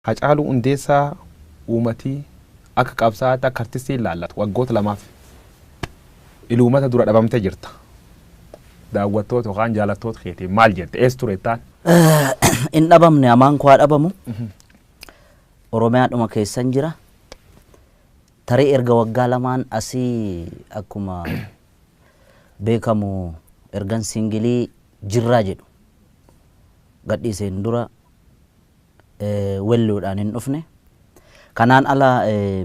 Hacaaluu Hundeessaa uummatii akka qabsaa'aa akka artistii ilaallatu waggoota lamaaf iluumata dura dhabamtee jirta. Daawwattoota yookaan jaalattoota keetii maal jette? Ees turettaan? In dhabamne amaan koo dhabamu. Oromiyaadhuma keessan jira. Tarii erga waggaa lamaan asii akkuma beekamu ergan singilii jirraa jedhu gadhiiseen dura welluudhaan hin dhufne. Kanaan ala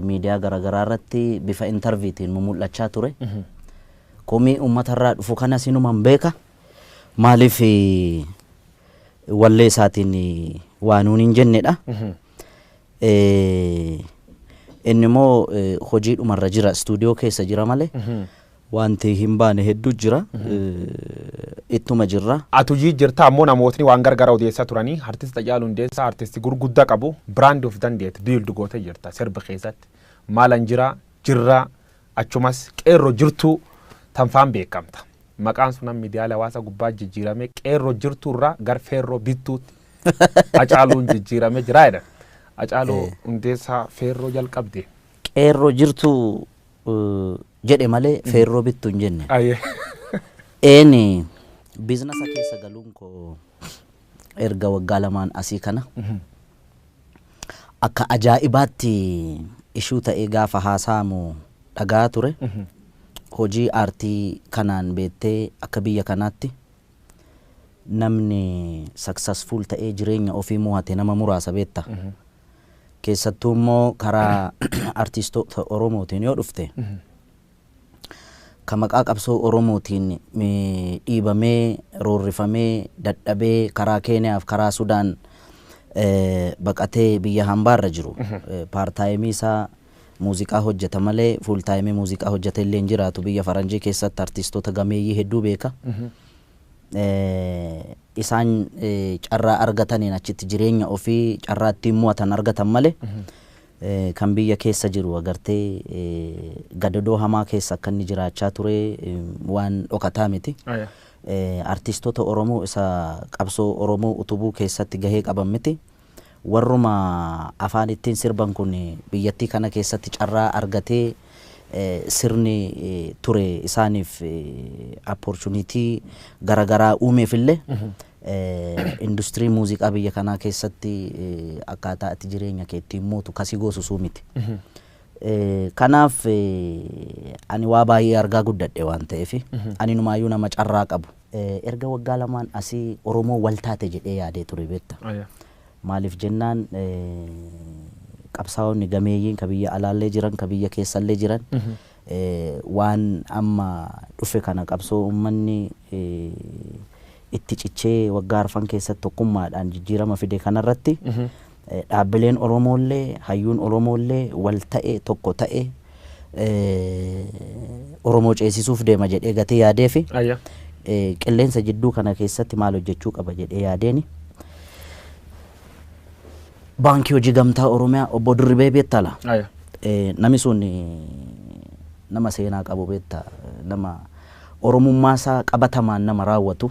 miidiyaa garaagaraa irratti bifa intarviitiin mul'achaa ture. Komii uummatarraa dhufu kana sinumaan beeka. Maaliif wallee isaatiin waanuun hin jennedha. Inni immoo hojiidhumarra jira, istuudiyoo keessa jira malee. Wanti hin baane hedduu jira. Ittuma jirra. Ati hojii jirta ammoo namootni waan gargaara odeessaa turanii artisti Hacaaluu Hundeessaa artistii gurguddaa qabu biraand of dandeetti biildu gootee jirta sirba keessatti. Maalan jirra achumas qeerroo jirtuu tanfaan beekamta. Maqaan sun miidiyaalee hawaasaa gubbaa jijjiirame qeerroo jirtuurraa gar feerroo bittuutti Hacaaluun jijjiirame jira jedhan. Hacaaluu Hundeessaa feerroo jalqabde. Qeerroo jirtuu jedhe malee feerroo bittu hin jenne. Eeni biizinasa keessa galuun koo erga waggaa lamaan asii kana akka ajaa'ibaatti ishuu ta'ee gaafa haasa'amu dhagaa ture. Hojii aartii kanaan beettee akka biyya kanaatti namni successful ta'ee jireenya ofii mo'ate nama muraasa beetta. Keessattuu immoo karaa artistoota Oromootiin yoo dhufte kan maqaa qabsoo Oromootiin dhiibamee roorrifamee dadhabee karaa Keeniyaaf karaa Sudaan baqatee biyya hambaarra jiru. Paartaayimii isaa muuziqaa hojjeta malee fuultaayimii muuziqaa hojjeta illee hin jiraatu. Biyya Faranjii keessatti artistoota gameeyyii hedduu beeka. Isaan carraa argataniin achitti jireenya ofii carraa ittiin mo'atan argatan malee kan biyya keessa jiru agartee gadadoo hamaa keessa akka inni jiraachaa ture waan dhokataa miti. Artistoota Oromoo isa qabsoo Oromoo utubuu keessatti gahee qaban miti. Warruma afaan ittiin sirban kun biyyattii kana keessatti carraa argatee sirni ture isaaniif opportunity garaagaraa uumeefillee industirii muuziqaa biyya kanaa keessatti akkaataa itti jireenya kee ittiin mootu kasii goosusuu miti. Kanaaf ani waa baay'ee argaa guddadhe waan ta'eef ani numaayyuu nama carraa qabu. Erga waggaa lamaan asii Oromoo waltaate jedhee yaadee ture beekta. Maaliif jennaan qabsaa'onni gameeyyiin ka biyya alaallee jiran ka biyya keessallee jiran waan amma dhufe kana qabsoo uummanni itti cichee waggaa arfan keessatti tokkummaadhaan jijjiirama fide kanarratti dhaabbileen Oromoollee hayyuun Oromoollee wal ta'e tokko ta'e Oromoo ceesisuuf deema jedhee gatee yaadee fi qilleensa jidduu kana keessatti maal hojjechuu qaba jedhee yaadeeni. Baankii Hojii Gamtaa Oromiyaa obbo Dirribee beektala. Nami sun nama seenaa qabu beekta. Nama Oromummaa isaa qabatamaan nama raawwatu.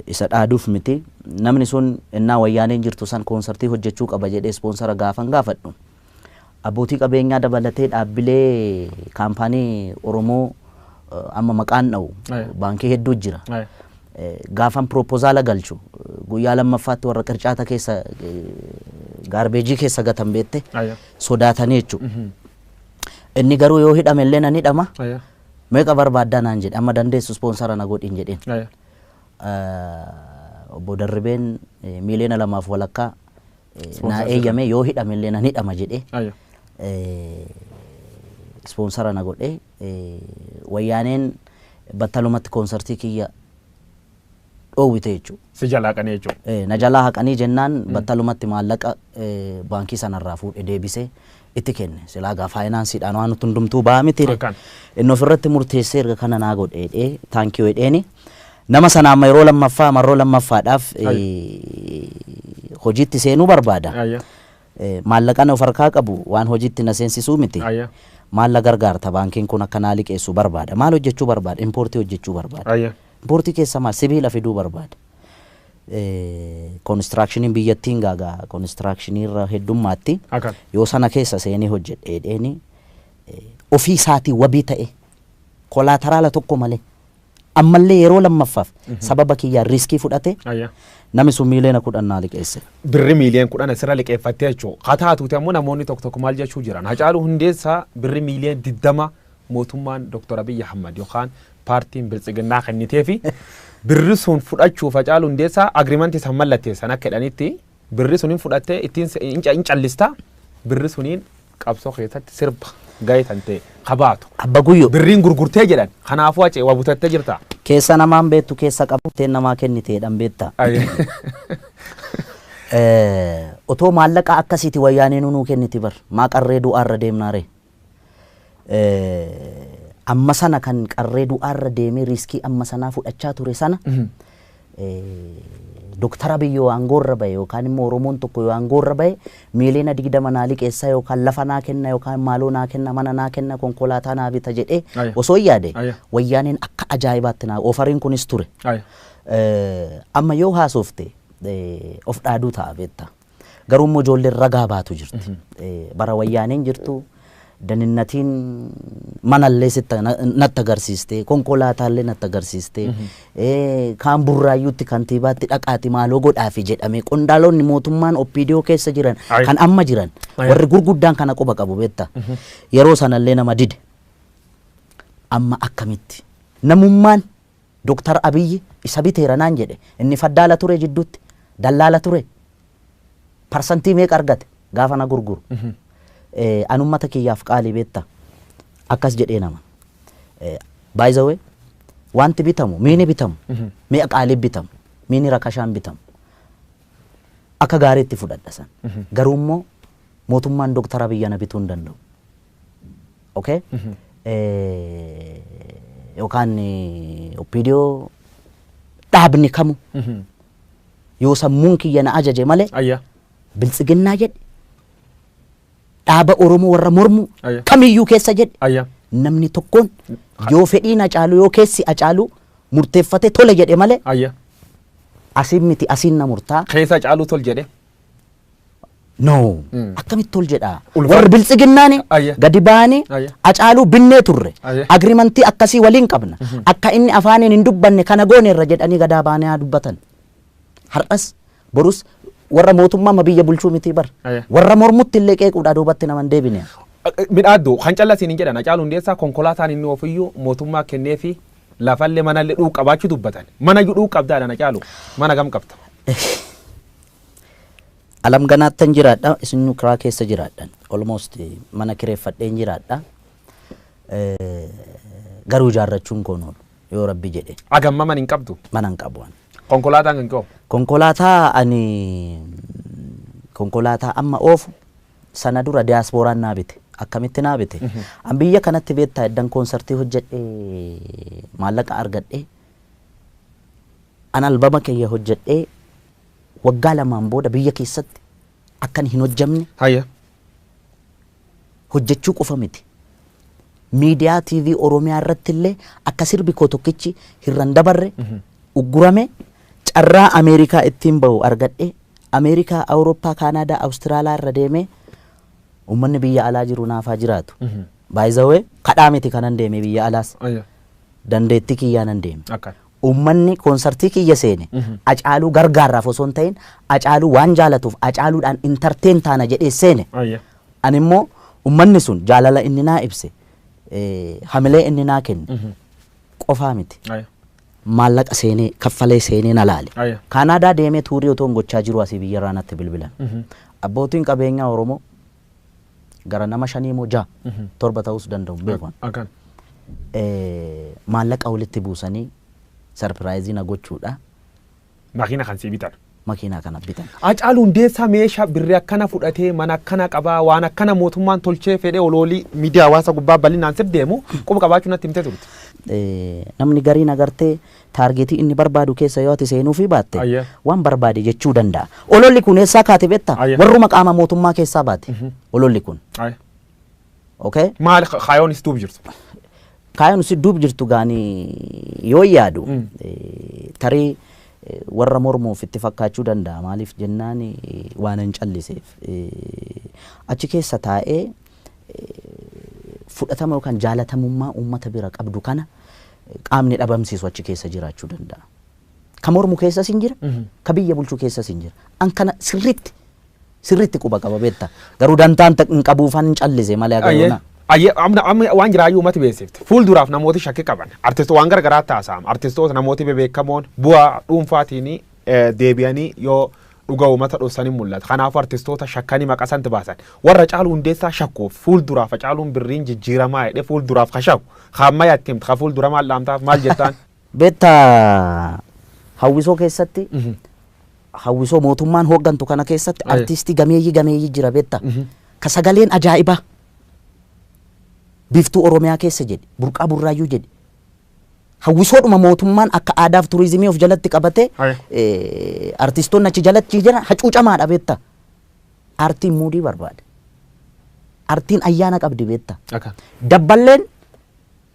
Isa dhaaduuf miti. Namni sun innaa wayyaaneen jirtu san koonsartii hojjechuu qaba jedhee ispoonsara gaafan gaafadhu. Abbootii qabeenyaa dabalatee dhaabbilee kaampaanii Oromoo amma maqaan dha'u baankii hedduu jira. Gaafan propozaala galchu guyyaa lammaffaatti warra qircaata keessa gaarbeejii keessa gatan beette sodaatanii jechuudha. Inni garuu yoo hidhame illee nan hidhama. Meeqa barbaaddaa naan jedhe amma dandeessu ispoonsara na godhin jedheen. Obbo Dirribeen miliyoona 2 walakkaa naa eeyyame yoo hidhame illee nan hidhama jedhee ispoonsara na godhee wayyaaneen battalumatti koonsartii kiyya dhoowwite jechuudha. Si jalaa haqanii jechuudha. Na jalaa haqanii jennaan battalumatti maallaqa baankii sanarraa fuudhee deebisee itti kenne. Silaa faayinaansiidhaan waan nuti hundumtuu ba'a miti. Inni ofirratti murteessee erga kana naa godhee taankii wedheeni. Nama sana amma yeroo lammaffaa marroo lammaffaadhaaf hojiitti seenuu barbaada. Maallaqaan of harkaa qabu waan hojiitti na seensisuu miti. Maalla gargaarta baankiin kun akka naa liqeessu barbaada. Maal hojjechuu barbaada? Impoortii hojjechuu barbaada. Impoortii keessa maal? Sibiila fiduu barbaada. Constructioniin biyyattiin gaagaa constructionii irra heddummaatti Akan. yoo sana keessa seenee hojjedhee dheeni ofii isaatii wabii ta'e kolaataraala tokko malee ammallee yeroo lammaffaaf sababa kiyyaan riiskii fudhate Ayya. namni sun miiliyoona 10 liqeesse. Birri miiliyoona 10 asirra liqeeffattee jechuudha. Haa taatuuti ammoo namoonni tokko tokko maal jechuu jiran. Hacaaluu Hundeessaa birri miiliyoona 20 mootummaan Dr. Abiy Ahmad yookaan paartiin Biltsiginnaa kennitee fi birri sun fudhachuuf Hacaaluu Hundeessaa agriimantii san mallatteessan akka jedhanitti birri suniin fudhattee ittiin in callista birri suniin qabsoo keessatti sirba gahee tan ta'e qabaatu. Abba Guyyoo. Birriin gurgurtee jedhan kanaafuu acee waa butattee jirta. Keessa namaan beektu keessa qabuteen namaa kenniteedhaan beekta. Otoo maallaqa akkasiiti wayyaanee nuu kenniti bar maa qarree du'aarra deemnaare. Amma sana kan qarree du'aarra deemee riiskii amma sanaa fudhachaa ture sana Dr. Abiy yoo aangoorra bahe yookaan immoo Oromoon tokko yoo aangoorra bahe miiliyoona 20 naa liqeessa yookaan lafa naa kenna yookaan maaloo naa kenna mana naa kenna konkolaataa naa bita jedhee osoo yaade wayyaaneen akka ajaa'ibaatti naa ofariin kunis ture. Amma yoo haasofte of dhaaduu ta'a beekta. Garuu immoo ijoolleen ragaa baatu jirti. Bara wayyaaneen jirtu daninnatiin manallee natti agarsiiste konkolaataallee natti agarsiiste kaan burraayyuutti kantiibaatti dhaqaati maaloo godhaafi jedhame qondaalonni mootummaan OPDO keessa jiran kan amma jiran warri gurguddaan kana quba qabu beekta. Yeroo sanallee nama dide amma akkamitti namummaan Dr. Abiy isa biteera naan jedhe inni faddaala ture jidduutti dallaala ture parsantii meeqa argate gaafa na gurguru. Anummata kiyyaaf qaalii beekta akkas jedhee nama by the way wanti bitamu miini bitamu mi'a qaalii bitamu miini rakashaan bitamu akka gaariitti fudhadha san garuu immoo mootummaan Dr. Abiy na bituu hin danda'u. Okay? Yookaan OPDO dhaabni kamu yoo sammuun kiyya na ajaje malee Biltsiginnaa jedhe dhaaba Oromoo warra mormu kamiyyuu keessa jedhe namni tokkoon yoo fedhiin Hacaaluu yoo keessi Hacaaluu murteeffate tole jedhe malee asiin miti asiin na murtaa. Keessa Hacaaluu tol jedhe. No akkamitti tol jedhaa warri Biltsiginnaani gadi ba'anii Hacaaluu binnee turre agriimantii akkasii waliin qabna akka inni afaaniin hin dubbanne kana goone irra jedhanii gadaa baanee haa dubbatan. Har'as borus warra mootummaa biyya bulchuu miti bar warra mormutti illee qeequudha duubatti naman deebine. Midhaaddu kan callasiin hin jedhan Hacaaluu Hundeessaa konkolaataan inni ofiyyuu mootummaa kennee fi lafallee manallee dhuu qabaachuu dubbatan mana dhuu qabdaadhaan Hacaaluu mana gam qabda. Alam ganaattan jiraadha isin kiraa keessa jiraadhan almost mana kireeffadheen jiraadha garuu ijaarrachuun koon yoo rabbi jedhe. Agamma man hin qabdu. Mana hin qabu. Konkolaataan kan ka'u. Konkolaataa amma oofu sana dura diyaaspooraan naa bite akkamitti naa bite an biyya kanatti beektaa eddan koonsartii hojjedhee maallaqa argadhee an albama kiyya hojjedhee waggaa lamaan booda biyya keessatti akkan hin hojjamne hojjechuu qofa miti miidiyaa TV Oromiyaa irratti illee akka sirbi koo tokkichi hirran dabarre uggurame carraa Ameerikaa ittiin bahu argadhe Ameerikaa, Awurooppaa, Kaanaadaa, Awustiraaliyaa irra deemee uummanni biyya alaa jiru naafaa jiraatu. By the way kadhaa miti kanan deeme biyya alaas dandeettii kiyyaan nan deeme. Uummanni koonsartii kiyya seene Hacaaluu gargaaraaf osoo hin ta'in Hacaaluu waan jaalatuuf Hacaaluudhaan intarteen taana jedhee seene. Ani immoo uummanni sun jaalala inni naa ibse hamilee inni naa kenne qofaa miti. Maallaqa seenee kaffalee seenee na laale. Kaanaadaa deemee tuurii otoo gochaa jiru asii biyya irraa natti bilbilan. Abbootiin qabeenyaa Oromoo gara nama 5 moo 6 7 ta'uus danda'u beekan. Maallaqa walitti buusanii sarpiraayizii na gochuudha. Makiina kan sii bitan. Makiinaa kana bitan. Hacaaluu Hundeessaa meeshaa birrii akkana fudhatee mana akkana qabaa waan akkana mootummaan tolchee fedhee oloolii miidiyaa hawaasa gubbaa bal'inaan sir deemu quba qabaachuu natti himtee turte. Namni gariin agartee taargeetii inni barbaadu keessa yoo ati seenuu fi baatte waan barbaade jechuu danda'a. Ololli kun eessaa kaate beektaa? Warruma qaama mootummaa keessaa baate. Ololli kun. Okay? Maal kaayoon si duub jirtu? Kaayoon si duub jirtu gaanii yoo yaadu tarii warra mormuuf itti fakkaachuu danda'a. Maaliif jennaan waan hin calliseef achi keessa taa'ee fudhatama yookaan jaalatamummaa uummata bira qabdu kana qaamni dhabamsiisu achi keessa jiraachuu danda'a. Ka mormu keessas hin jira, ka biyya bulchuu keessas hin jira. An kana sirriitti quba qaba beekta. Garuu dantaan hin qabuufan hin callise malee agaruuna. Amma waan jiraayyuu uummati beeksifte fuulduraaf namooti shakkii qaban artistoota waan garagaraa taasifama artistoota namooti bebeekamoon bu'aa dhuunfaatiin deebi'anii yoo dhuga uummata dhoksanii mul'ata. Kanaafuu artistoota shakkanii maqaa santi baasan warra Hacaaluu Hundeessaa shakkuuf fuulduraaf Hacaaluun birriin jijjiiramaa jedhee fuulduraaf kashaku hamma yaattimta ka fuuldura maal dhaamtaaf maal jettaan. Beektaa hawwisoo keessatti hawwisoo mootummaan hooggantu kana keessatti artistii gameeyyii jira beektaa ka sagaleen ajaa'ibaa. Biiftuu Oromiyaa keessa jedhe burqaa burraayyuu jedhe hawwisoodhuma mootummaan akka aadaaf turizimii of jalatti qabate artistoonni achi jalatti jiran hacuucamaadha beekta. Aartiin muudii barbaada. Aartiin ayyaana qabdi beekta. Dabballeen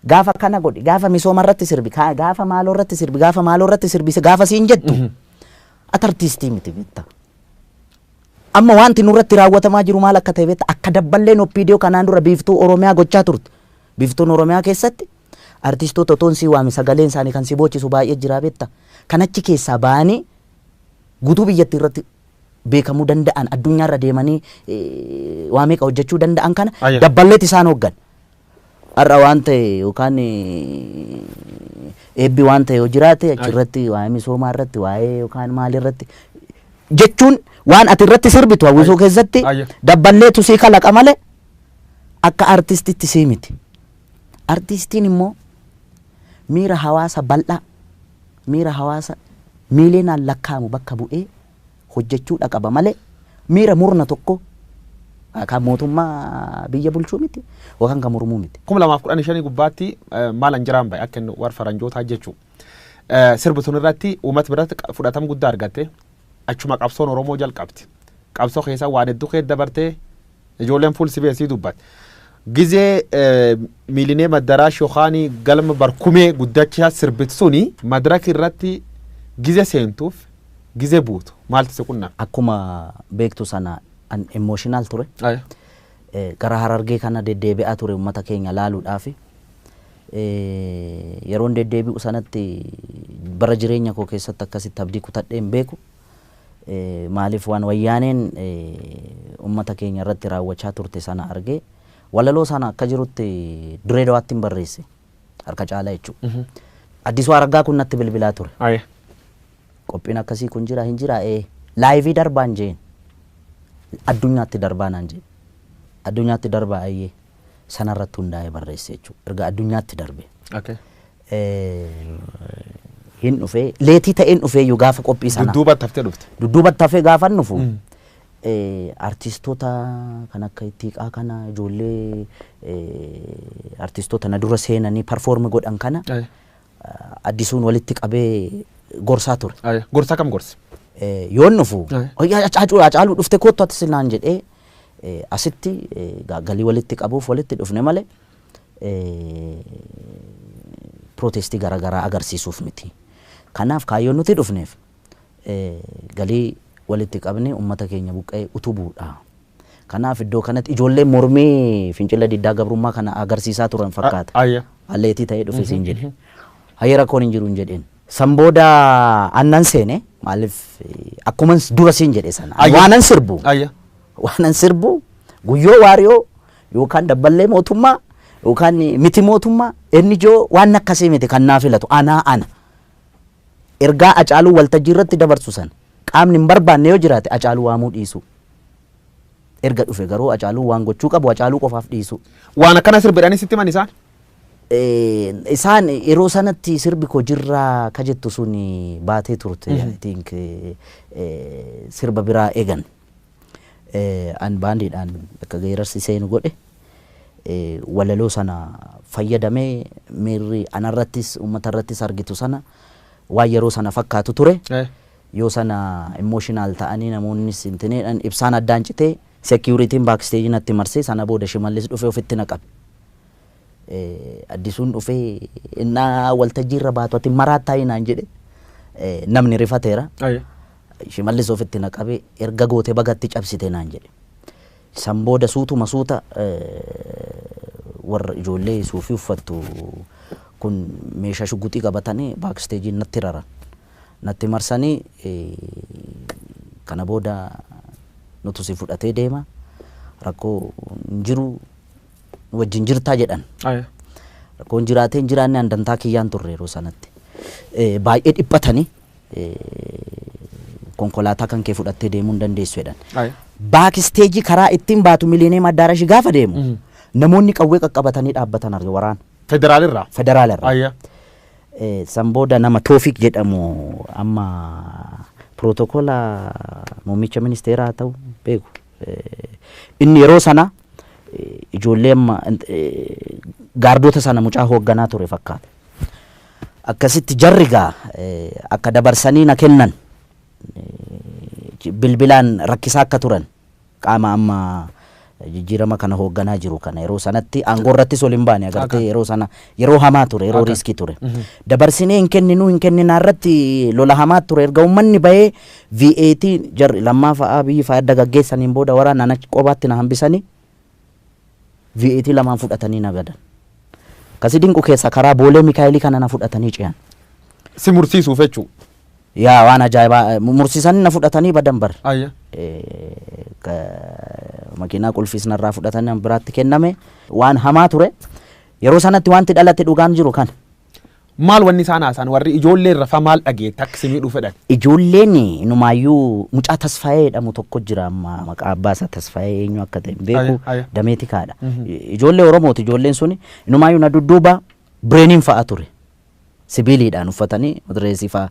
gaafa kana godhi gaafa misooma irratti sirbi gaafa maaloo irratti sirbi gaafa siin jettu ati artistii miti beekta. Amma wanti nurratti raawwatamaa jiru maal akka ta'e beekta akka dabballeen OPDO kanaan dura biiftuu Oromiyaa gochaa turte. Biiftuun Oromiyaa keessatti artistoota otoon si waame sagaleen isaanii kan si boochisu baay'ee jira beekta. Kan achi keessaa ba'anii guutuu biyyattii irratti beekamuu danda'an addunyaarra deemanii waa meeqa hojjechuu danda'an kana dabballeet isaan hooggan. Har'a waan ta'e yookaan eebbi waan ta'e yoo jiraate achirratti waa'ee misoomaa irratti waa'ee yookaan maal irratti jechuun waan ati irratti sirbitu hawwisoo keessatti dabballeetu sii kalaqa malee akka artistitti sii miti. Artistiin immoo miira hawaasa bal'aa miira hawaasa miiliyoonaan lakkaa'amu bakka bu'ee hojjechuudha qaba malee miira murna tokko kan mootummaa biyya bulchuu miti yookaan kan mormuu miti. 2015 gubbaatti maal jiraan bahe akka warra faranjootaa jechuun sirbituun irratti uummata biratti fudhatama guddaa argatte. Achuma qabsoon Oromoo jalqabti. Qabsoo keessa waan hedduu keessa dabartee ijoolleen fuul sibeesii dubbatte. Gizee miilinee madaraash yookaan galma barkumee guddachaa sirbit suni madaraka irratti gizee seentuuf gizee buutu maaltu si qunname? Akkuma beektu sana an emotional ture. Gara Harargee kana deddeebi'aa ture uummata keenya laaluudhaaf. Yeroon deddeebi'u sanatti bara jireenya koo keessatti akkasitti abdii kutadhee hin beeku. Maaliif waan wayyaaneen uummata keenya irratti raawwachaa turte sana argee walaloo sana akka jirutti Direedawaatti hin barreesse harka caalaa jechuudha. Addisuu Araggaa kun natti bilbilaa ture. Qophiin akkasii kun jira hin jira laayivii darbaan jeen addunyaatti darbaa naan jeen addunyaatti darbaa ayyee sanarratti hundaa'ee barreesse jechuudha. Erga addunyaatti darbe. Hin dhufee leetii ta'een dhufee iyyuu gaafa qophii sana. Dudduubatti haftee dhufte. Dudduubatti hafee gaafa dhufu artistoota kan akka Ittiiqaa kana ijoollee artistoota na dura seenanii perform godhan kana addisuun walitti qabee gorsaa ture. Gorsaa kam gorsi? Yoon dhufu Hacaaluu dhufte kootu ati sinaan jedhee asitti galii walitti qabuuf walitti dhufne malee protestii garaagaraa agarsiisuuf miti. Kanaaf kaayyoon nuti dhufneef galii walitti qabne uummata keenya buqqee utubuudha. Kanaaf iddoo kanatti ijoolleen mormii fincila diddaa gabrummaa kana agarsiisaa turan fakkaata. Alleetii ta'ee dhufe siin jedhe. Hayyee rakkoon hin jiru hin jedheen. San booda annan seene maaliif akkuma dura siin jedhe sana waanan sirbu. Waanan sirbu guyyoo waariyoo yookaan dabballee mootummaa yookaan miti mootummaa inni joo waan akkasii miti kan naa filatu ana. Ergaa Hacaaluu waltajjii irratti dabarsu san qaamni hin barbaanne yoo jiraate Hacaaluu waamuu dhiisu. Erga dhufe garuu Hacaaluu waan gochuu qabu Hacaaluu qofaaf dhiisu. Waan akkana sirbidhanii sitti man isaan? Isaan yeroo sanatti sirbi koo jirraa ka jettu sun baatee turte. I think sirba biraa eegan. An baandiidhaan akka geerarsi seenu godhe. Walaloo sana fayyadamee miirri anarrattis uummatarrattis argitu sana waan yeroo sana fakkaatu ture. Yoo sana emotional ta'anii namoonni sintineedhaan ibsaan addaan citee security'n backstage natti marsee sana booda Shimallis dhufee ofitti naqabe. Addisuun dhufee innaa waltajjii irra baatu ati maraattaa hinaan jedhe namni rifateera. Ayya. Shimallis ofitti naqabe erga goote bagatti cabsite naan jedhe. San booda suutuma suuta warra ijoollee suufii uffattu kun meeshaa shuguxii qabatanii baaksteejiin natti raran. Natti marsanii kana booda nutu si fudhatee deema rakkoo jiru wajjin jirtaa jedhan. Rakkoon jiraatee hin jiraanne handantaa kiyyaan turre yeroo sanatti. Baay'ee dhiphatanii konkolaataa kan kee fudhattee deemuu hin dandeessu jedhan. Baaksteejii karaa ittiin baatu Miiliineem Addaarash gaafa deemu namoonni qawwee qaqqabatanii dhaabbatan arge waraana. Federaalirraa? Federaalirraa. San booda nama Toofiq jedhamu amma pirootokola muummicha ministeeraa ta'u beeku. Inni yeroo sana ijoollee amma gaardota sana mucaa hoogganaa ture fakkaata. Akkasitti jarri gaa akka dabarsanii na kennan bilbilaan rakkisaa akka turan qaama amma jijjiirama kana hoogganaa jiru kana yeroo sanatti aangoo irrattis ol hin baane agartee yeroo sana yeroo hamaa ture yeroo riskii ture. Dabarsinee hin kenninaa irratti lola hamaa ture erga uummanni bahee VAT jarri lammaa fa'aa biyyi fa'aa adda gaggeessaniin booda waraanaan achi qobaatti na hambisanii VAT lamaan fudhatanii na gadan. Kasi dinqu keessa karaa boolee Mikaayilii kana na fudhatanii ce'an. Si mursiisuuf jechuu? Yaa waan ajaa'ibaa mursiisanii na fudhatanii badan bar. Ayya. Makiinaa qulfiis narraa fudhatanii biraatti kenname waan hamaa ture. Yeroo sanatti wanti dhalate dhugaan jiru kana. Maal wanni isaan haasaan warri ijoolleen rafa maal dhageette akka si miidhuu fedhan? Ijoolleen inumaayyuu mucaa Tasfaayee jedhamu tokko jira amma maqaa abbaa isaa Tasfaayee eenyu akka ta'e beeku dameetikaadha. Ijoollee Oromooti ijoolleen suni inumaayyuu na dudduuba bireeniin fa'a ture. Sibiiliidhaan uffatanii madireesii fa'a.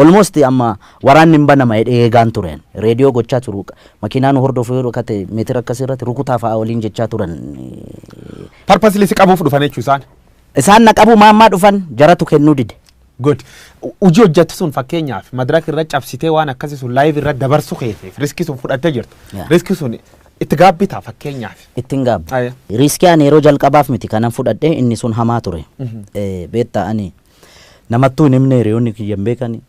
Almost amma waraanni hin banama eegaan turen. Reediyoo gochaa turu. Makiinaan hordofuu yeroo kate meetira akkasirratti rukutaa fa'a waliin jechaa turan. Parpasli si qabuuf dhufan jechuu isaan? Isaan na qabu maammaa dhufan jaratu kennuu dide. Good. Hojii hojjettu sun fakkeenyaaf madaraka irra cabsitee waan akkasii sun live irra dabarsu keeteef riskii sun fudhattee jirtu. Riskii sun itti gaabbitaa fakkeenyaaf. Ittiin gaabbi. Riskii ani yeroo jalqabaaf miti kanan fudhadhee inni sun hamaa ture. Beetta ani namattuu hin himne hiriyoonni kiyyan beekani.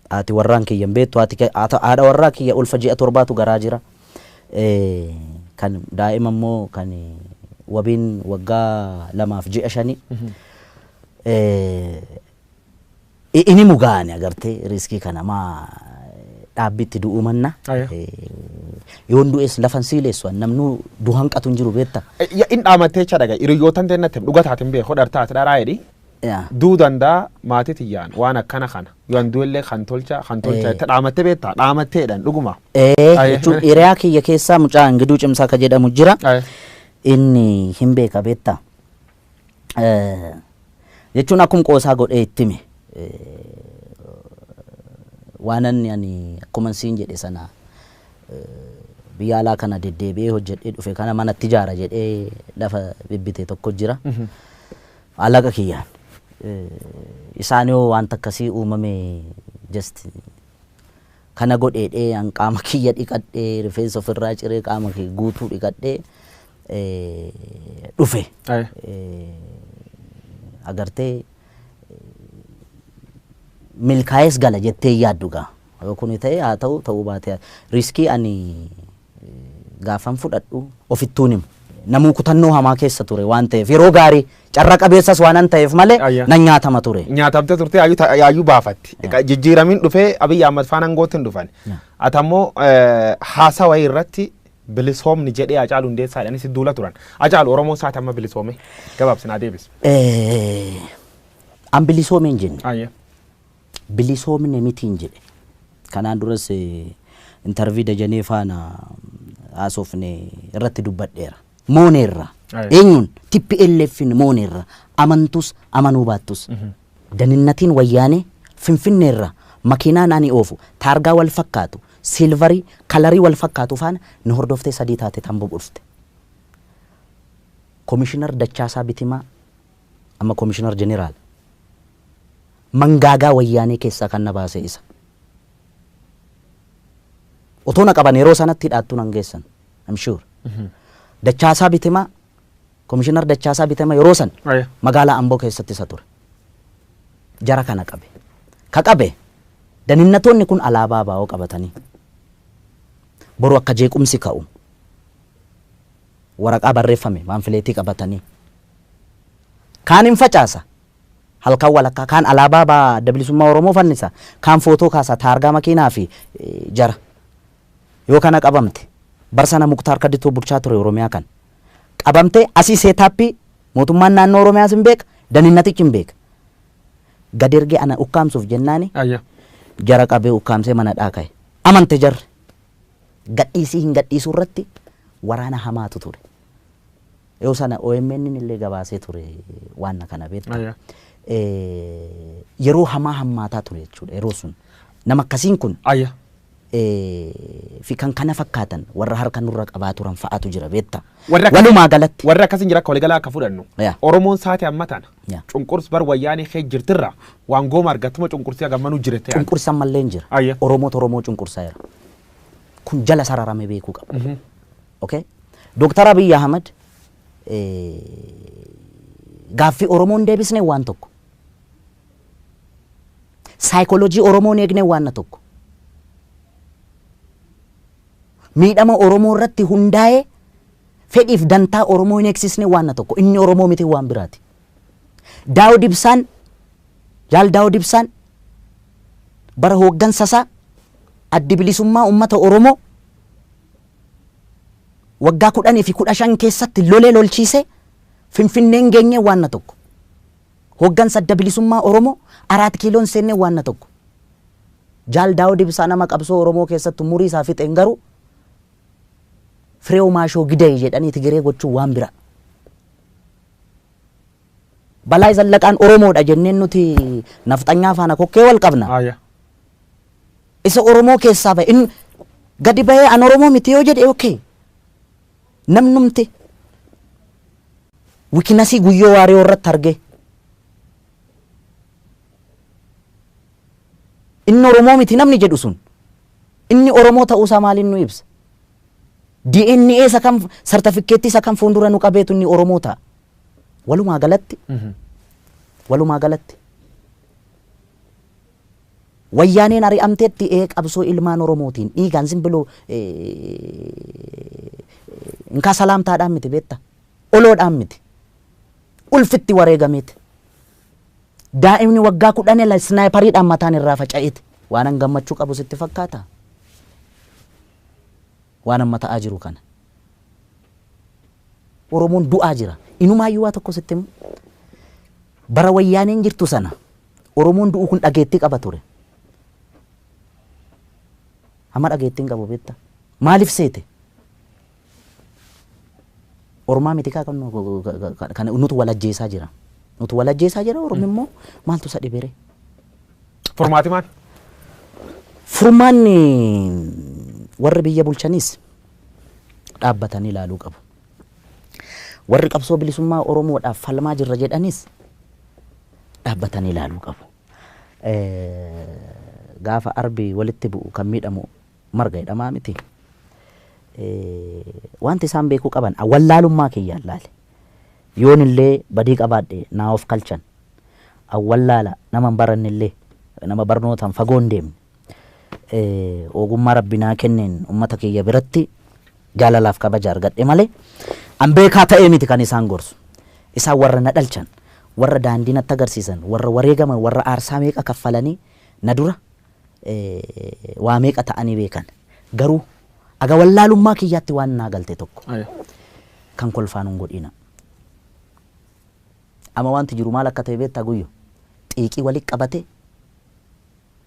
Haati warraan kiyyan beektu haadha warraa kiyya ulfa ji'a torbaatu garaa jira. Kan daa'ima immoo kan wabiin waggaa 2.5 ini mugaani agartee riskii kana maa dhaabbitti du'uu manna yoon du'es lafan siileessu namnu du'an qatu hin jiru beetta. In dhaamatee cha dhaga hiriyootan teennatti dhugataatiin bee hodhartaati dharaa jedhi duu dandaa maatii tiyyaan waan akkana kana yoon du'ellee kan tolcha itti dhaamattee beetta dhaamatteedhaan dhuguma. Jechuun hiriyaa kiyya keessaa mucaa Ingiduu Cimsaa ka jedhamu jira. Inni hin beeka beetta. Jechuun akkuma qoosaa godhee ittime. Waan ani akkuma siin jedhe sana biyya alaa kana deddeebi'ee hojjedhee dhufe kana manatti ijaara jedhee lafa bibbite tokko jira. Alaqa kiyyaan. Isaan yoo wanta akkasii uumame just kana godheedhee qaama kiyya dhiqadhee rifeensa ofirraa ciree qaama kiyya guutuu dhiqadhee dhufe. Agartee milkaa'es gala jettee yaaddu gaa. Kun ta'e haa ta'uu baate riskii ani gaafan fudhadhu ofittuun himu. Namuu kutannoo hamaa keessa ture waan ta'eef yeroo gaarii carra qabeessas waan an ta'eef malee nan nyaatama ture. Nyaatamte turte yaayyuu baafatti. Jijjiiramiin dhufee Abiyyi Ahmad faana angootti hin dhufan. Atammoo haasawa irratti bilisoomni jedhee Hacaaluu Hundeessaadhaan si duula turan. Hacaaluu Oromoo isaati amma bilisoome gabaabsinaa deebis. An bilisoome hin jenne. Bilisoomne miti hin jedhe. Kanaan duras intervii Dajanee faana haasofne irratti dubbadheera. Mooneerra. Eenyuun TPLFin mooneerra amantus amanuu baattus. Daninnatiin wayyaanee Finfinneerra makiinaan ani oofu taargaa wal fakkaatu silvarii kalarii wal fakkaatu faana na hordoftee sadii taate tamboo dhufte. Komishinar Dachaasaa Bitimaa amma komishinar jeneraal mangaagaa wayyaanee keessaa kan na baase isa. Otoo na qaban yeroo sanatti hidhaattuu nan geessan. I'm sure. Dachaasaa Bitimaa komishinar Dachaasaa Bitimaa yeroo san magaalaa Amboo keessatti isa ture. Jara kana qabe. Ka qabe Daninnatoonni kun alaabaa baa'oo qabatanii boru akka jeequmsi ka'u waraqaa barreeffame maanfileetii qabatanii kaan hin facaasa halkan walakkaa kaan alaabaa baa bilisummaa Oromoo fannisa kaan footoo kaasa taargaa makiinaa fi jara yoo kana qabamte barsana Muktaar Kaditoo bulchaa ture Oromiyaa kan qabamte asii seetaappii mootummaan naannoo Oromiyaas hin beeka daninnatichi hin beeka gad ergee ana ukkaamsuuf jennaani jara qabee ukkaamsee mana dhaaka'e amante jarre gadhiisii hin gadhiisuu irratti waraana hamaatu ture yoo sana OMN illee gabaasee ture waan kana beekta yeroo hamaa hammaataa ture jechuudha yeroo sun nama akkasiin kun fi kan kana fakkaatan warra harka nurra qabaa turan fa'aatu jira beekta walumaa galatti warra akkasiin jira akka waliigalaa akka fudhannu Oromoon saate amma tana cunqurs bar wayyaanii kee jirtirra waan gooma argatuma cunqursii agammanuu jirete cunqursan mallee hin jira Oromoo cunqursaa jira kun jala sararame beekuu qaba okay Dr. Abiy Ahmed gaaffii Oromoon deebisne waan tokko saayikooloojii Oromoon eegne waan tokko miidhama Oromoo irratti hundaa'ee fedhiif dantaa Oromoo hin eegsisne waan tokko inni Oromoo miti waan biraati Daawud Ibsaan jaal Daawud Ibsaan bara hooggansasaa addi bilisummaa uummata Oromoo waggaa 10 fi 15 keessatti lolee lolchiise Finfinneen geenye waan tokko hooggansa adda bilisummaa Oromoo 4 kiiloon seenne waan tokko jaal Daawud Ibsaa nama qabsoo Oromoo keessatti umurii isaa fixeen garuu Fireew Maashoo Gidee jedhanii Tigiree gochuu waan bira Balaa Zallaqaan Oromoodha jenneen nuti nafxanyaa faana kokkee wal qabna isa Oromoo keessaa ba'e in gadi ba'ee an Oromoo miti yoo jedhe okay namnumti wikinasii guyyoo waaree irratti arge inni Oromoo miti namni jedhu sun inni Oromoo ta'uusaa maaliin nu ibsa DNA isa kam sartifikeetii isa kam fuuldura nu qabeetu inni Oromoo ta'a walumaa galatti wayyaaneen ari'amteetti qabsoo ilmaan Oromootiin dhiigaan simbiloo inkaa salaamtaadhaan miti beetta oloodhaan miti ulfitti wareegameeti daa'imni waggaa 10 snaayipariidhaan mataan irraa faca'eeti waan an gammachuu qabu sitti fakkaata waan amma ta'aa jiru kana Oromoon du'aa jira inumaayyuu waa tokko sitti bara wayyaaneen jirtu sana Oromoon du'u kun dhageettii qaba ture amma dhageettiin qabu beetta maaliif seete Oromaa miti kan nutu walajjeesaa jira Oromo immoo maaltu isa dhibere Furmaati maal furmaanni warri biyya bulchanis dhaabbatanii ilaaluu qabu warri qabsoo bilisummaa Oromoodhaaf falmaa jirra jedhanis dhaabbatanii ilaaluu qabu gaafa arbi walitti bu'u kan miidhamu marga hidhamaa miti wanti isaan beekuu qaban awwallaalummaa kiyyaan laale yoon illee badii qabaadhe naa of kalchan awwallaala nama baranne illee nama barnootaan fagoon deemne ogummaa rabbinaa kenneen ummata kiyya biratti jaalalaaf kabaja argadhe malee an beekaa ta'ee miti kan isaan gorsu isaan warra na dhalchan warra daandii natti agarsiisan warra wareegaman warra aarsaa meeqa kaffalanii na dura waa meeqa ta'anii beekan garuu aga wallaalummaa kiyyaatti waan naa galte tokko kan kolfaan hin godhina ama wanti jiru maal akka ta'e beektaa guyyo xiiqii walitti qabate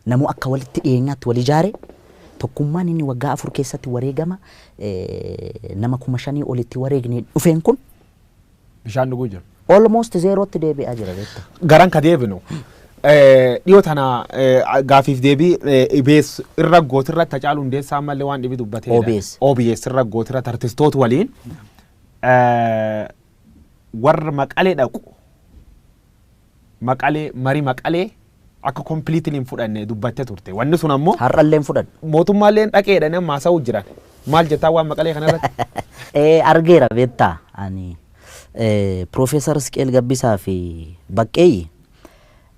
namu akka walitti dhiyeenyaatti wal ijaare tokkummaan inni waggaa 4 keessatti wareegama nama 5,000 olitti wareegne dhufeen kun bishaan dhuguu jira almost zerotti deebi'aa jira beektaa garan ka deebinu dhiyoo tana gaafiif deebii IBS irra gootirra Hacaaluu Hundeessaa mallee waan dhibi dubbatee OBS irra gootirra artistoota waliin warra Maqalee dhaqu marii Maqalee akka completely fudhanne dubbattee turte wanni sun ammoo har'allee fudhan mootummaalleen dhaqeedhaan amma haasa'uu jiran maal jettaa waan Maqalee kanarratti argeera beektaa ani Profeesar Isqeel Gabbisaa fi Baqqeeyyi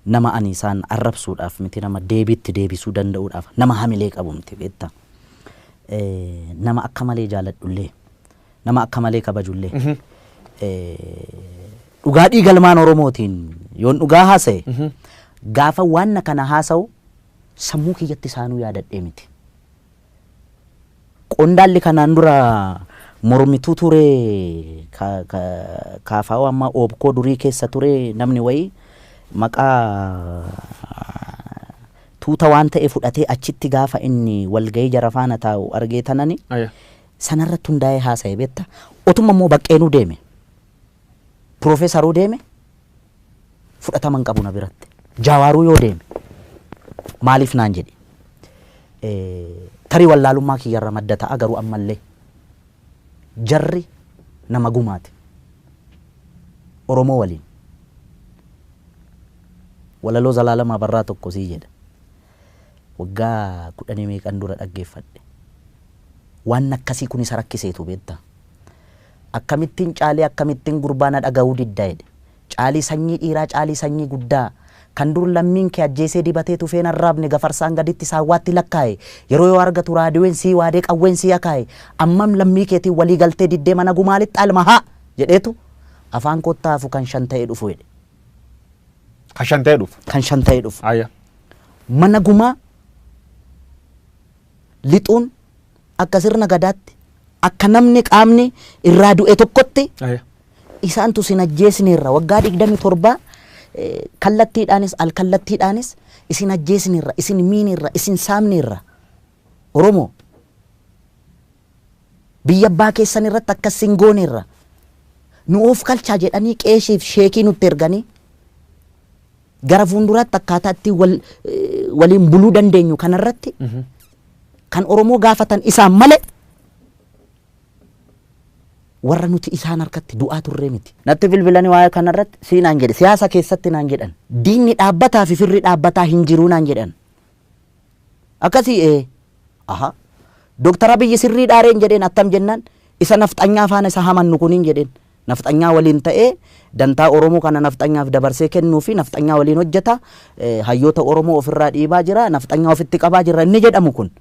nama ani isaan arrabsuudhaaf miti nama deebiitti deebisuu danda'uudhaaf nama hamilee qabu miti beektaa. Nama akka malee jaaladhullee nama akka malee kabajullee dhugaa dhiigalmaan Oromootiin yoon dhugaa haasa'e gaafa waan kana haasa'u sammuu kiyyatti isaanuu yaadadhee miti. Qondaalli kanaan dura mormituu ture kaafaa amma oobkoo durii keessa ture namni wayii maqaa tuuta waan ta'e fudhatee achitti gaafa inni walgahii jara faana taa'u argee tanani sanarratti hundaa'ee haasa'e beektaa. Otuma immoo baqqeenuu deeme piroofeesaruu deeme fudhataman qabu na biratti jaawaaruu yoo deeme maaliif naan jedhe tarii wallaalummaa kiyyarra madda ta'a garuu ammallee jarri nama gumaati Oromoo waliin walaloo Zalaalamaa Barraa tokko sii jedha waggaa 10 meeqan dura dhaggeeffadhe waan akkasii kun isa rakkiseetu beektaa. Akkamittiin caalee akkamittiin gurbaana dhaga'uu diddaa jedhe caalii sanyii dhiiraa caalii sanyii guddaa kan dur lammiin kee ajjeesee dibatee tufeen arraabne gafarsaan gaditti saawwaatti lakkaa'e yeroo yoo argatu raadiyoon sii waadee qawween sii akaa'e ammam lammii keetiin walii galtee diddee mana gumaalitti almahaa jedheetu afaan kottaafu kan shan ta'ee dhufu jedhe. Kan shan ta'ee dhufu. Kan shan ta'ee dhufu. Mana gumaa lixuun akka sirna gadaatti akka namni qaamni irraa du'e tokkotti isaantu sin ajjeesneerra waggaa 27 kallattiidhaanis alkallattiidhaanis isin ajjeesneerra isin miineerra isin saamneerra Oromoo biyya abbaa keessan irratti akkasin gooneerra nu of kalchaa jedhanii qeeshiif sheekii nutti erganii gara fuulduraatti akkaataatti waliin buluu dandeenyu kanarratti kan Oromoo gaafatan isaan malee warra nuti isaan harkatti du'aa turree miti. Natti bilbilanii waa'ee kanarratti siinaan jedhe siyaasa keessatti naan jedhan diinni dhaabbataa fi firri dhaabbataa hin jiruu naan jedhan. Akkasii Dooktar Abiyyi sirrii dhaareen jedheen attam jennaan isa nafxanyaa faana isa hamannu kuniin jedheen nafxanyaa waliin ta'ee dantaa Oromoo kana nafxanyaaf dabarsee kennuu fi nafxanyaa waliin hojjeta hayyoota Oromoo ofirraa dhiibaa jira nafxanyaa ofitti qabaa jira inni jedhamu kun.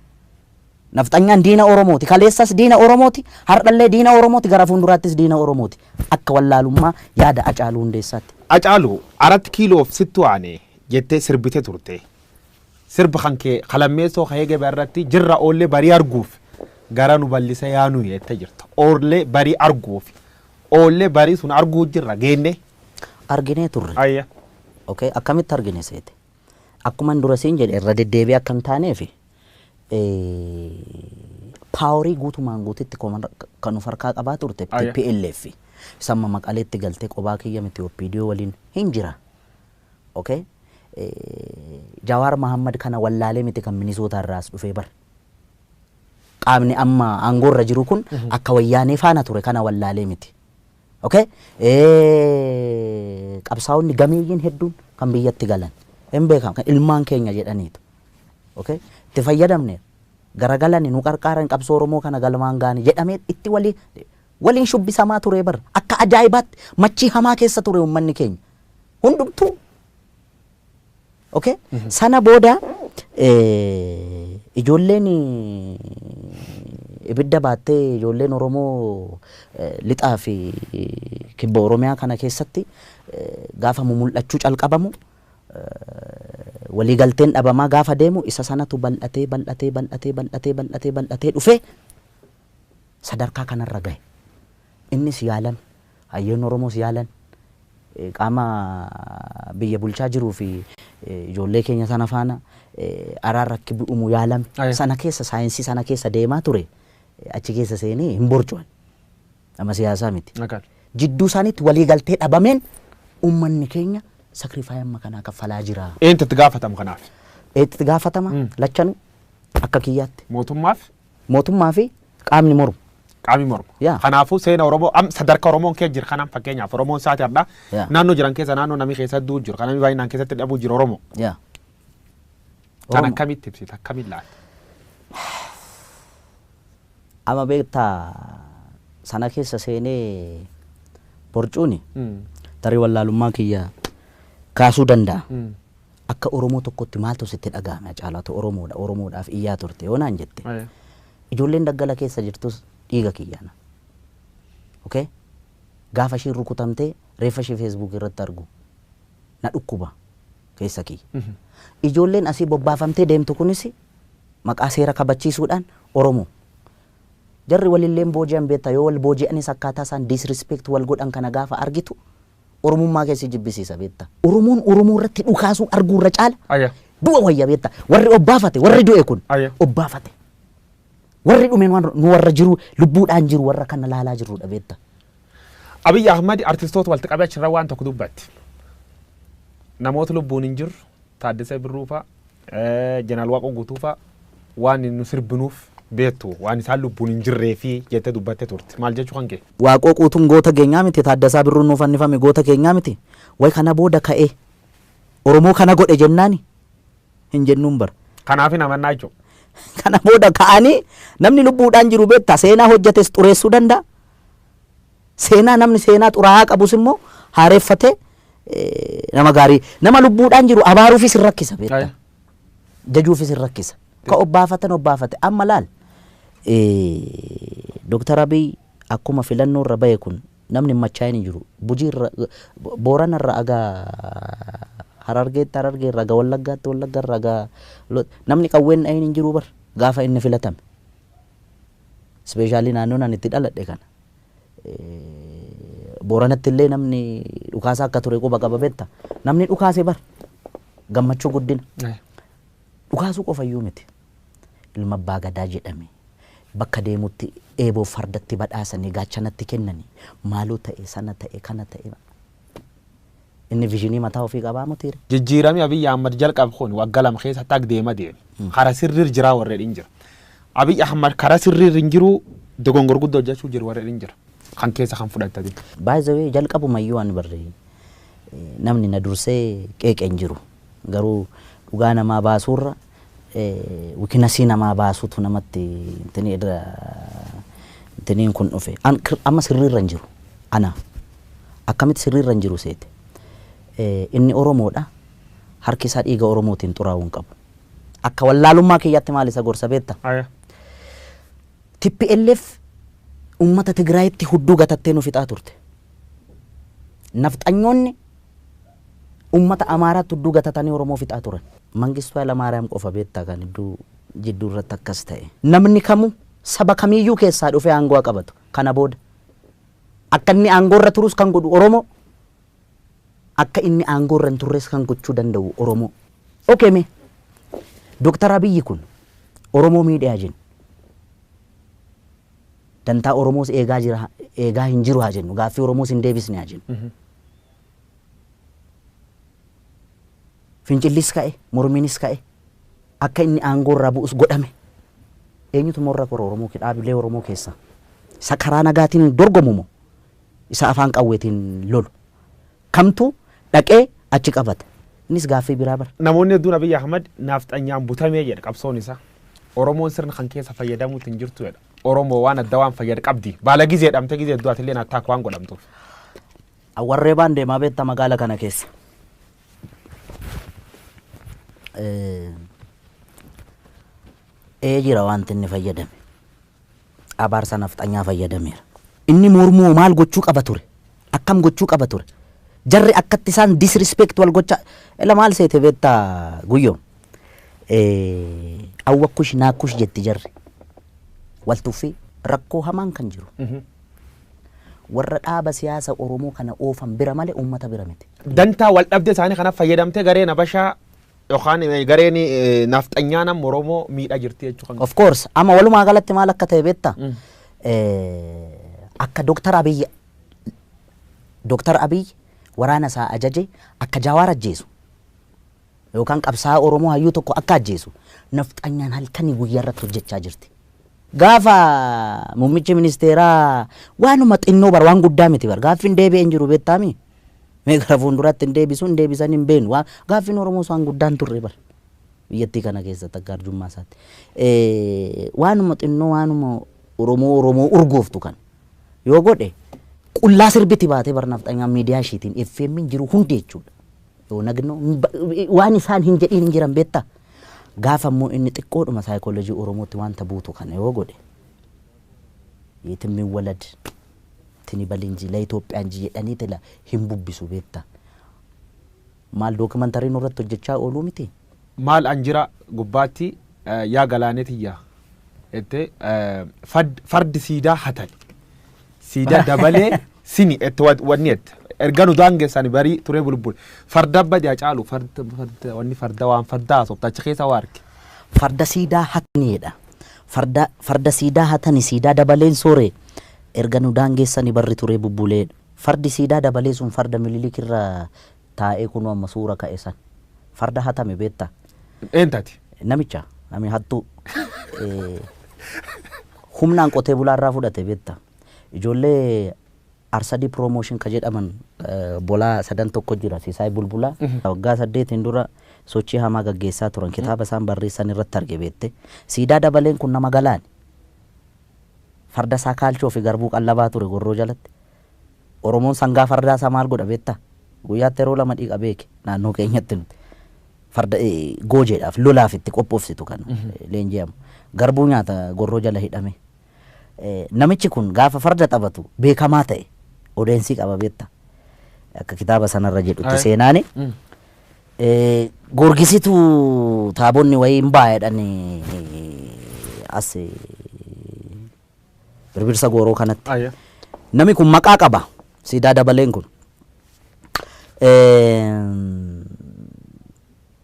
Nafxanyaan diina Oromooti kaleessas diina Oromooti hardhallee diina Oromooti gara fuulduraattis diina Oromooti akka wallaalummaa yaada Hacaaluu Hundeessaatti. Hacaaluu 4 kiiloof sittu aanee jettee sirbite turte sirba kan kee qalammeessoo ka'ee irratti jirra oollee barii arguuf gara nu bal'isa yaanu jette jirta oollee barii arguuf oollee barii sun arguu jirra geenne. Arginee turre. Okay akkamitti argine seete akkuma dura siin jedhe irra deddeebi'ee akka hin taaneefi. Paaworii guutumaan guutitti kan of harkaa qabaa turte TPLF samma Maqaleetti galtee qobaa kiyya miti OPDO waliin hin jira. Okay Jawaar Mahammad kana wallaalee miti kan Minisoota irraas dhufee bar qaamni amma aangoorra jiru kun akka wayyaanee faana ture kana wallaalee miti. Okay qabsaa'onni gameeyyiin hedduun kan biyyatti galan hin beekamu kan ilmaan keenya jedhaniitu. Okay itti fayyadamne garagalani nu qarqaaran qabsoo Oromoo kana galmaan gaani jedhamee itti waliin shubbisamaa ture bar akka ajaa'ibaatti machii hamaa keessa ture uummanni keenya hundumtuu. Okay sana booda ijoolleen ibidda baattee ijoolleen Oromoo lixaa fi kibba Oromiyaa kana keessatti gaafa mul'achuu calqabamu walii galteen dhabamaa gaafa deemu isa sanatu bal'atee dhufe sadarkaa kanarra gahe. Innis yaalan hayyoon Oromoos yaalan qaama biyya bulchaa jiruu fi ijoollee keenya sana faana araarrakki bu'umu yaalame sana keessa saayinsii sana keessa deemaa ture achi keessa seenee hin borcuan nama siyaasaa miti. Jidduu isaaniitti walii galtee dhabameen uummanni keenya sakrifaayii amma kanaa kaffalaa jira. Eenyutu itti gaafatama kanaaf? Itti gaafatama lachanuu akka kiyyaatti. Mootummaa fi qaamni mormu. Qaamni mormu. Kanaafuu seena Oromoo sadarkaa Oromoon keessa jira kanaan fakkeenyaaf Oromoon saati adda naannoo jiran keessa naannoo namni keessa du'u jiru kanaan baay'inaan keessatti dhabuu jiru Oromoo. Kan akkamitti ibsita akkamitti laata? Amma beektaa sana keessa seenee borcuuni tarii wallaalummaa kiyya kaasuu danda'a. akka Oromoo tokkotti maaltu sitti dhagahame Hacaaluutu Oromoodhaaf iyyaa turte yoo naan jette. Ijoolleen daggala keessa jirtus dhiiga kiyyaana. Okay? Gaafa isheen rukutamtee reeffa ishee Facebook irratti argu na dhukkuba keessa kiyya. Ijoolleen asii bobbaafamtee deemtu kunis maqaa seera kabachiisuudhaan Oromoo. Jarri walilleen booji'an beektaa yoo wal booji'anis akkaataa isaan disrespect wal godhan kana gaafa argitu Oromummaa keessi jibbisiisa beektaa. Oromoon Oromoo irratti dhukaasuu arguu irra caala. Du'a wayya beektaa. Warri obbaafate warri du'e kun obbaafate. Warri dhumeen nu warra jiru lubbuudhaan jiru warra kana laalaa jirudha beektaa. Abiy Ahmed artistoota walitti qabee achirra waan tokko dubbatti. Namoota lubbuun hin jiru Taaddasee Birruu fa'a Jeneraal Waaqoo Guutuu fa'a waan nu sirbinuuf beektu waan isaan lubbuun hin jirree fi jettee dubbattee turte. Maal jechuu kan kee? Waaqoo Guutuun goota keenyaa miti Taaddasaa Birruun nuuf fannifame goota keenyaa miti. Way kana booda ka'ee Oromoo kana godhe jennaani hin jennuun bara. Kanaaf hin amannaa jechuudha. Kana booda ka'anii namni lubbuudhaan jiru beektaa seenaa hojjetes xureessuu danda'a. Seenaa namni seenaa xuraa'aa qabus immoo haareeffatee nama gaarii nama lubbuudhaan jiru abaaruufis hin rakkisa beektaa. Jajuufis hin rakkisa. Ka obbaafate amma laal. Dr. Abiy akkuma filannoo irra bahe kun namni machaa'in hin jiru. Bujii irra Boorana irra agaa Harargeetti irra agaa Wallaggaatti irra agaa namni qawween dhayin hin jiru bar gaafa inni filatame. Ispeeshaalii naannoon ani itti dhaladhe kana. Booranatti illee namni dhukaasa akka ture quba qaba beektaa. Namni dhukaase bar gammachuu guddina. Dhukaasuu qofayyuu miti. Ilma abbaa gadaa jedhame bakka deemutti eeboo fardatti badhaasanii gaachanatti kennanii maaloo ta'e sana ta'e kana ta'e. Inni viizinii mataa ofii qabaa mutiire. Jijjiiramni Abiy Ahmed jalqabe kun waggaa lama keessa tag deema deeme. Kara sirriir jiraa warreen hin jira. Abiy Ahmed kara sirriir hin jiru dogongor guddoo hojjechuu jiru warreen hin jira. Kan keessa kan fudhatanii. By the way jalqabumayyuu waan barree namni na dursee qeeqeen jiru garuu dhugaa namaa baasuurra wikinasii namaa baasuutu namatti intiniin kun dhufe. Amma sirriirra hin jiru. Ana akkamitti sirriirra hin jiru seete. Inni Oromoodha. Harki isaa dhiiga Oromootiin xuraa'uu hin qabu. Akka wallaalummaa kiyyaatti maal isa gorsa beektaa? TPLF ummata Tigraayitti hudduu gatattee nu fixaa turte. Nafxanyoonni ummata Amaaraatti hudduu gatatanii Oromoo fixaa turan. Mangistuu Hayilamaariyaam qofa beektaa kan jidduu irratti akkas ta'e. Namni kamuu saba kamiyyuu keessaa dhufee aangoo qabatu. Kana booda akka inni aangoo irra turus kan godhu Oromoo. Akka inni aangoo irra hin turres kan gochuu danda'u Oromoo. Okay mee Dr. Abiy kun Oromoo miidhaa jennu. Dantaa Oromoos eegaa hin jiru haa jennu. Gaaffii Oromoos hin deebisne haa jennu. Fincillis ka'e, mormiinis ka'e, akka inni aangoo irraa bu'us godhame. Eenyutu morra kora Oromoo dhaabilee Oromoo keessa? Isa karaa nagaatiin dorgomu moo? Isa afaan qawweetiin lolu? Kamtu dhaqee achi qabata? Innis gaaffii biraa bara. Namoonni hedduun Abiy Ahmed nafxanyaan butamee jedha qabsoon isaa. Oromoon sirna kan keessa fayyadamuutu hin jirtu jedha. Oromoo waan adda waan fayyada qabdi. Baala gizee jedhamte gizee hedduuti illee attaak waan godhamtuuf. Warree baan deemaa beektaa magaala kana keessa. Jira wanti inni fayyadame. Abaarsa nafxanyaa fayyadameera. Inni mormoo maal gochuu qaba ture? Akkam gochuu qaba ture? Jarri akkatti isaan disrespect wal gocha ela maal seete beektaa guyyoo. Awwakkush naakkush jetti jarri. Waltuufi rakkoo hamaan kan jiru. Warra dhaaba siyaasa Oromoo kana oofan bira malee uummata bira miti. Dantaa wal dhabde isaanii kana fayyadamte gareen Habashaa yookaan gareen nafxanyaa nama Oromoo miidhaa jirti jechuudha. Of course amma walumaa galatti maal akka ta'e beektaa? Akka Dr. Abiy waraana isaa ajaje akka Jawaar ajjeesu yookaan qabsaa Oromoo hayyuu tokko akka ajjeesu nafxanyaan halkanii guyyaa irratti hojjechaa jirti. Gaafa muummichi ministeeraa waanuma xinnoo bar waan guddaa miti bar gaaffiin deebi'ee hin jiru beektaami. Mee gara fuulduratti hin deebisuun deebisan hin beenu gaaffiin Oromoo waan guddaan turre bar biyyattii kana keessatti akka arjummaa isaatti. Waanuma xinnoo waanuma Oromoo urgooftu kan yoo godhe qullaa sirbiti baatee bar nafxanyaan miidiyaa ishiitiin FM hin jiru hundi jechuudha. yoo nagno waan isaan hin jedhin hin jiran beetta gaafa immoo inni xiqqoodhuma saayikoolojii Oromootti wanta buutu kana yoo godhe yetimmi walad tini balinji la Itoophiyaan jedhanii tela hin bubbisu beetta maal dookumantariin irratti hojjechaa ooluu miti maal anjira gubbaatti yaa galaaneetiyya ette fardi siidaa hatan siidaa dabalee sini ette wanni ette erganu daangeessani barii turee bulbul farda badia caalu farda wanni farda waan fardaa sobtacha keessa waarke farda siidaa hataniidha farda siidaa hatani siidaa dabaleen soore erganu daangeessani barri turee bubbulee fardi siidaa dabalee sun farda mililikirra taa'ee kunoo amma suura ka'e san farda hatame beetta eentati namicha nami hattu humnaan qotee bulaarraa fudhate beetta ijoollee arsadi promotion ka jedhaman bolaa sadan tokko jira siisaay bulbulaa waggaa 8 dura sochii hamaa gaggeessaa turan kitaaba isaan barreessan irratti arge beette siidaa dabaleen kun nama galaan farda isaa kaalchoo fi garbuu qallabaa ture gorroo jalatti Oromoon sangaa fardaa isaa maal godha beetta guyyaatti yeroo lama dhiiqa beeke naannoo keenyatti nuti farda goojeedhaaf lolaaf itti qophoofsitu kan leenji'amu garbuu nyaata gorroo jala hidhame namichi kun gaafa farda taphatu beekamaa ta'e odeensi qaba beetta akka kitaaba sanarra jedhutti seenaani gorgisitu taabonni wayiin baay'edhan as birbirsa gooroo kanatti nami kun maqaa qaba siidaa dabaleen kun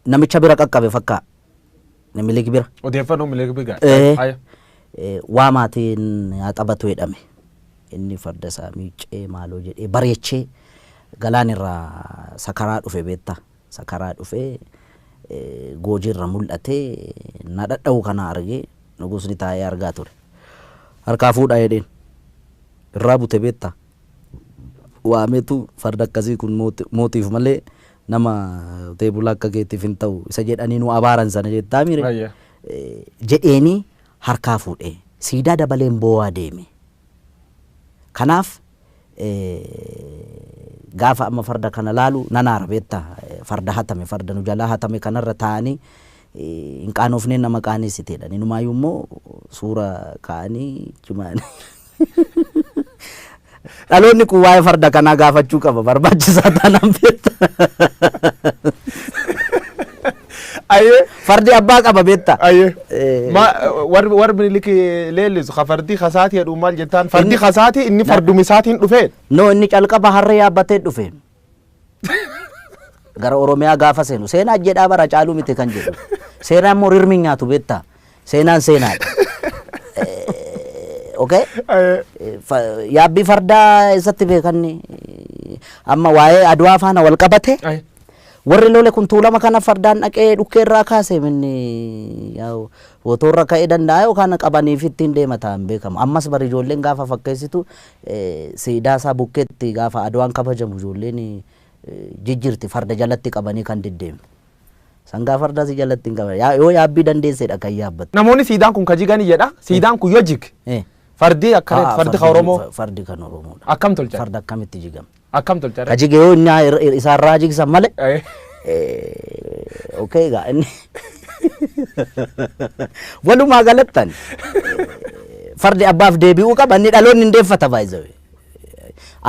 namicha bira qaqqabe fakkaa namiliki bira odeeffannoo miliki biga waa maatiin haa taphatu jedhame inni farda isaa miicee maaloo jedhee bareechee galaan irraa sakaraa dhufe beetta sakaraa dhufe goojii irra mul'atee na dhadha'u kana argee nugusni taa'ee argaa ture harkaa fuudhaa jedheen irraa bute beetta waameetu farda akkasii kun mootiif malee nama teebula akka keetiif hin ta'u isa jedhanii nu abaaran sana jettaa mire jedheeni harkaa fuudhee siidaa dabaleen boo'aa deeme kanaaf gaafa amma farda kana laalu nanaara beetta farda hatame farda nu jalaa hatame kanarra taa'anii hin qaanofneen nama qaanessiteedha inumaayyuu immoo suura kaa'anii cimaanii dhaloonni kun waa'ee farda kanaa gaafachuu qaba barbaachisaa taanaan beetta fardi abbaa qaba beetta war miliki leellisu ka fardi kasaati jedhu maal jettaan fardi kasaati inni fardumi isaatiin dhufeen no inni calqaba harree yaabbatee dhufe gara Oromiyaa gaafa seenu seenaa jedhaa bara caaluu miti kan jedhu seenaan immoo rirmi nyaatu beetta seenaan seenaadha okay yaabbii fardaa isatti beekanni amma waa'ee Adwaa faana wal qabate warri lole kun tuulama kana fardaan dhaqee dhukkee irraa kaase minni yaa'u wotoorra ka'ee danda'a yookaan qabaniif ittiin deema ta'an beekamu ammas bari ijoolleen gaafa fakkeessitu siidaa isaa bukkeetti gaafa Adwaan kabajamu ijoolleen jijjirti farda jalatti qabanii kan diddeemu sangaa farda si jalatti hin qaban yoo yaabbii dandeessedha kan yaabbatu namoonni siidaan kun kajiganii jedha siidaan kun yoo jig fardi akka fardi ka Oromoo fardi kan Oromoodha akkam tolcha farda akkamitti jigama akkam tolcha kajige yoo inni isaarraa jigsan malee okay ga inni walumaa galattan fardi abbaaf deebi'uu qaba inni dhaloonni hin deeffata baay'ee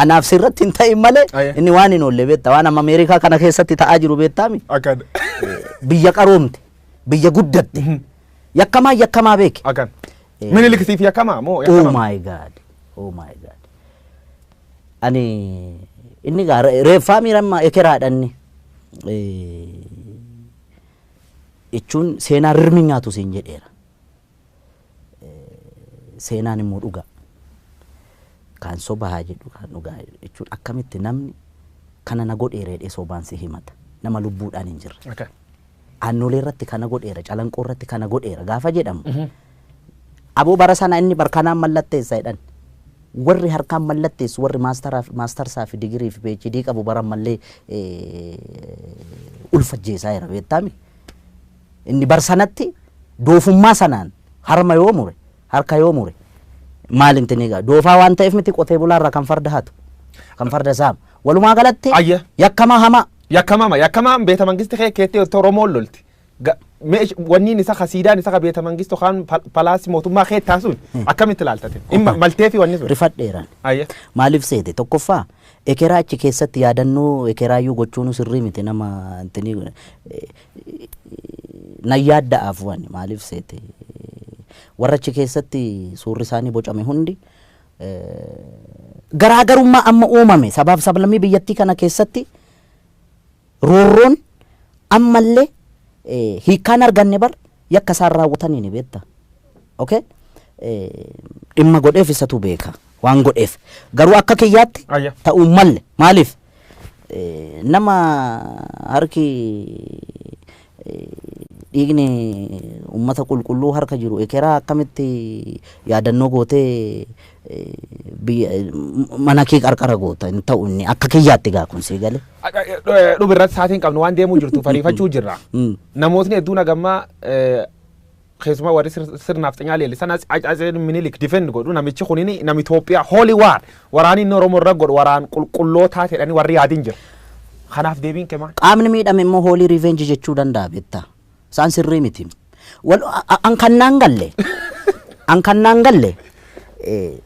anaaf sirratti hin ta'in malee inni waan hin oolle beetta waan amma Ameerikaa kana keessatti ta'aa jiru beettaami akan biyya qaroomte biyya guddatte yakkamaa beeke akan Minilikitiif yakkamaa moo oh my god ani inni gaara reeffaa miiramma ekeraadhanni jechuun seenaa rirmi nyaatu siin jedheera seenaan immoo dhugaa kan sobaa jedhu kan dhugaa jechuun akkamitti namni kana na godheera jedhee sobaan si himata nama lubbuudhaan hin jirre aannolee irratti kana godheera calanqoo irratti kana godheera gaafa jedhamu aboo bara sana inni barkanaan mallatteessa jedhan warri harkaan mallatteessu warri maastarsaa fi digirii fi PhD qabu baran mallee ulfajjeesaa jira beektami inni bar sanatti doofummaa sanaan harma yoo mure harka yoo mure maal intini gaa doofaa waan ta'eef miti qotee bulaarraa kan farda hatu kan farda saam walumaa galatti yakkama hama yakkamaa beeta mangisti kee keettee Oromoon lolti. Wanni isa khasiidaan isa beeta mangisti kan palaasii mootummaa kee taasuun akkamitti ilaaltate? Maltee fi wanni sun. Rifadheeraan. Maaliif seete tokkoffaa ekeraa achi keessatti yaadannoo ekeraayyuu gochuun sirrii miti nama nan yaadda'aaf wanni maaliif seete warra achi keessatti suurri isaanii bocame hundi garaagarummaa amma uumame sabaaf sablammii biyyattii kana keessatti roorroon ammallee hiikkaan arganne bar yakka isaan raawwatanii ni beekta. Okay? Dhimma godheef isatu beeka waan godheef garuu akka kiyyaatti ta'uu malle maaliif nama harki dhiigni ummata qulqulluu harka jiru ekeraa akkamitti yaadannoo gootee mana kee qarqara goota hin ta'u inni akka kiyyaatti gaa kun sii gale. Dhubirratti saatiin qabnu waan deemuu jirtu fariifachuu jirra. Namootni hedduun agammaa keessumaa warri sirnaaf xinyaa leellisan Atseen Minilik difend godhu namichi kunini nama Itoophiyaa holy war waraanni inni Oromoo irra godhu waraan qulqullootaa jedhanii warri yaadiin jira. Kanaaf deebiin kee maal? Qaamni miidhame immoo holy revenge jechuu danda'a beektaa. Isaan sirrii miti. An kannaan galle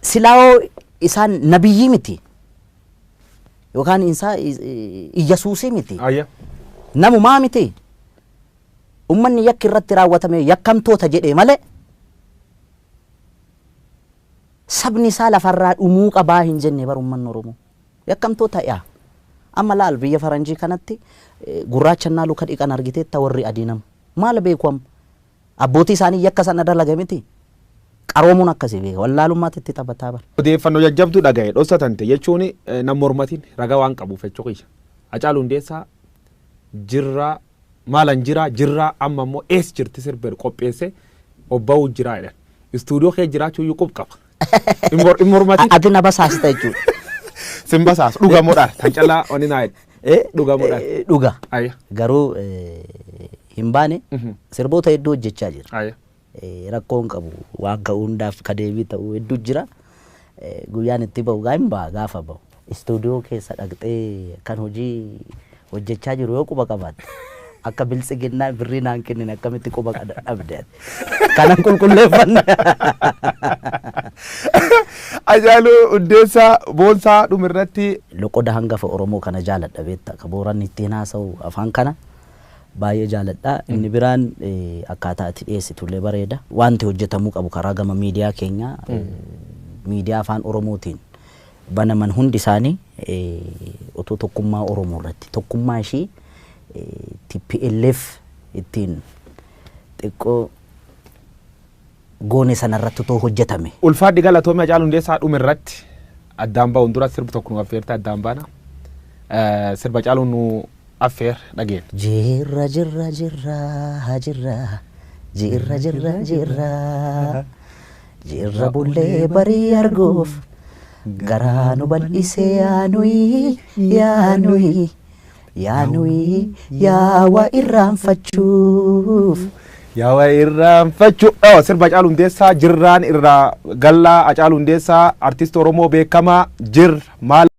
silaa'oo isaan nabiyyii miti yookaan isaa Iyyesuusii miti. Namumaa miti. Ummanni yakki irratti raawwatame yakkamtoota jedhee malee sabni isaa lafarraa dhumuu qabaa hin jenne bar ummanni Oromoo yakkamtoota yaa amma laal biyya faranjii kanatti gurraachannaa luka dhiqan argiteetta warri adiinam maal beeku abbootii isaanii yakka sana dalaga miti qaroomuun akkasii beeka wallaalummaatti itti taphataa bar. Odeeffannoo jajjabduu dhagaye dhoksatante jechuun nama mormatiin ragaa waan qabuuf jechuu qiyya. Hacaaluu Hundeessaa jirraa maalan jirraa amma immoo ees jirti sirbeer qopheesse obba'uu jiraa jedhan. Istuudiyoo kee jiraachuu iyyuu qub qaba. Mormatiin. Ati na basaasta jechuudha. Sin basaas dhugamoodhaan tan callaa wani naa jedhe. Dhugamoodhaan. Dhuga. Garuu hin baane sirboota hedduu hojjechaa jira. Rakkoon qabu waan ka'uu hundaaf kadeebii ta'uu hedduu jira. Guyyaan itti bahu gaa hin baha gaafa bahu. Istuudiyoo keessa dhaqxee kan hojii hojjechaa jiru yoo quba qabaatte. Akka biltsiginnaa birrii naan kennin akkamitti quba dhabde kanan qulqulleeffanne. Hacaaluu Hundeessaa boonsaa dhumirratti loqoda hangafa Oromoo kana jaaladha beektaa ka booranni ittiin haasa'u afaan kana baay'ee jaaladha. Inni biraan akkaataa itti dhiyeessitullee bareeda. Wanti hojjetamuu qabu karaa gama miidiyaa keenya miidiyaa afaan Oromootiin banaman hundi isaanii otoo tokkummaa Oromoo irratti tokkummaa ishii TPLF ittiin xiqqoo goone sanarratti otoo hojjetame. Ulfaadhi galatoomii Hacaaluu Hundeessaa dhumirratti addaan ba'uun dura sirbi tokko nu affeerte addaan baana. Sirba Hacaaluun nu affeer dhageen. Jirra bullee barii arguuf garaa nu bal'isee yaanuyi yaawa irraanfachuuf. Sirba Hacaaluu Hundeessaa jirraan irraa gallaa Hacaaluu Hundeessaa artiist Oromoo beekamaa jir maal